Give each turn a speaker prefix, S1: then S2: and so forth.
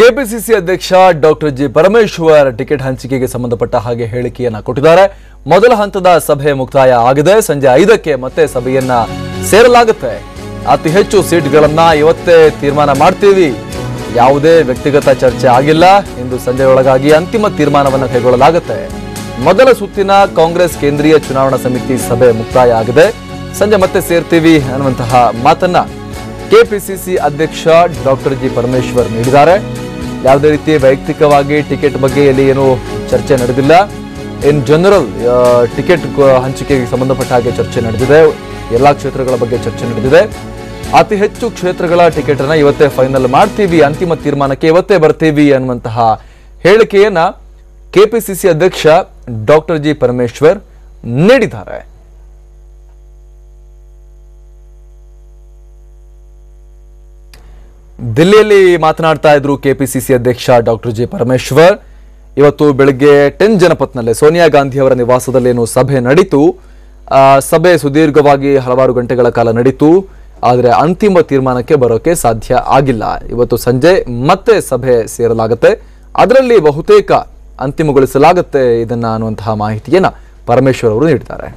S1: KPCC ಅಧ್ಯಕ್ಷ doctor G Parameshwar ticket ಹಂಚಿಕೆಗೆ ಸಂಬಂಧಪಟ್ಟ ಹಾಗೆ ಹೇಳಿಕೆಯನ್ನ ಕೊಟ್ಟಿದ್ದಾರೆ. ಮೊದಲ ಹಂತದ ಸಭೆ ಮುಕ್ತಾಯ ಆಗಿದೆ. ಸಂಜೆ 5ಕ್ಕೆ ಮತ್ತೆ ಸಭೆಯನ್ನ ಸೇರಲಾಗುತ್ತೆ. ಅತಿ ಹೆಚ್ಚು ಸೀಟ್ಗಳನ್ನ ಇವತ್ತೇ ತೀರ್ಮಾನ ಮಾಡ್ತೀವಿ. ಯಾವುದೇ ವ್ಯಕ್ತಿಗತ ಚರ್ಚೆ ಆಗಿಲ್ಲ. ಇಂದು ಸಂಜೆಯೊಳಗಾಗಿ ಅಂತಿಮ ತೀರ್ಮಾನವನ್ನು ಕೈಗೊಳ್ಳಲಾಗುತ್ತೆ. ಮೊದಲ ಸುತ್ತಿನ ಕಾಂಗ್ರೆಸ್ ಕೇಂದ್ರೀಯ ಚುನಾವಣಾ ಸಮಿತಿ ಸಭೆ ಮುಕ್ತಾಯ ಆಗಿದೆ. ಸಂಜೆ ಮತ್ತೆ ಸೇರ್ತೀವಿ ಅನ್ನುವಂತಹ ಮಾತನ್ನ ಕೆಪಿಸಿಸಿ ಅಧ್ಯಕ್ಷ ಡಾಕ್ಟರ್ ಜಿ ಪರಮೇಶ್ವರ್ ನೀಡಿದ್ದಾರೆ. ಯಾವುದೇ ರೀತಿ ವೈಯಕ್ತಿಕವಾಗಿ ಟಿಕೆಟ್ ಬಗ್ಗೆ ಇಲ್ಲಿ ಏನು ಚರ್ಚೆ ನಡೆದಿಲ್ಲ. ಇನ್ ಜನರಲ್ ಟಿಕೆಟ್ ಹಂಚಿಕೆಗೆ ಸಂಬಂಧಪಟ್ಟ ಹಾಗೆ ಚರ್ಚೆ ನಡೆದಿದೆ. ಎಲ್ಲಾ ಕ್ಷೇತ್ರಗಳ ಬಗ್ಗೆ ಚರ್ಚೆ ನಡೆದಿದೆ. ಅತಿ ಹೆಚ್ಚು ಕ್ಷೇತ್ರಗಳ ಟಿಕೆಟ್ ಅನ್ನ ಇವತ್ತೇ ಫೈನಲ್ ಮಾಡ್ತೀವಿ, ಅಂತಿಮ ತೀರ್ಮಾನಕ್ಕೆ ಇವತ್ತೇ ಬರ್ತೀವಿ ಅನ್ನುವಂತಹ ಹೇಳಿಕೆಯನ್ನ ಕೆಪಿಸಿಸಿ ಅಧ್ಯಕ್ಷ ಡಾಕ್ಟರ್ ಜಿ ಪರಮೇಶ್ವರ್ ನೀಡಿದ್ದಾರೆ. ದಿಲ್ಲಿಯಲ್ಲಿ ಮಾತನಾಡ್ತಾ ಇದ್ರು ಕೆಪಿಸಿಸಿ ಅಧ್ಯಕ್ಷ ಡಾಕ್ಟರ್ ಜಿ ಪರಮೇಶ್ವರ್. ಇವತ್ತು ಬೆಳಗ್ಗೆ 10 ಜನಪಥ್ನಲ್ಲೇ ಸೋನಿಯಾ ಗಾಂಧಿ ಅವರ ನಿವಾಸದಲ್ಲಿ ಏನು ಸಭೆ ನಡೀತು. ಸಭೆ ಸುದೀರ್ಘವಾಗಿ ಹಲವಾರು ಗಂಟೆಗಳ ಕಾಲ ನಡೀತು. ಆದರೆ ಅಂತಿಮ ತೀರ್ಮಾನಕ್ಕೆ ಬರೋಕೆ ಸಾಧ್ಯ ಆಗಿಲ್ಲ. ಇವತ್ತು ಸಂಜೆ ಮತ್ತೆ ಸಭೆ ಸೇರಲಾಗುತ್ತೆ. ಅದರಲ್ಲಿ ಬಹುತೇಕ ಅಂತಿಮಗೊಳಿಸಲಾಗುತ್ತೆ ಇದನ್ನ ಅನ್ನುವಂತಹ ಮಾಹಿತಿಯನ್ನ ಪರಮೇಶ್ವರ್ ಅವರು ನೀಡಿದ್ದಾರೆ.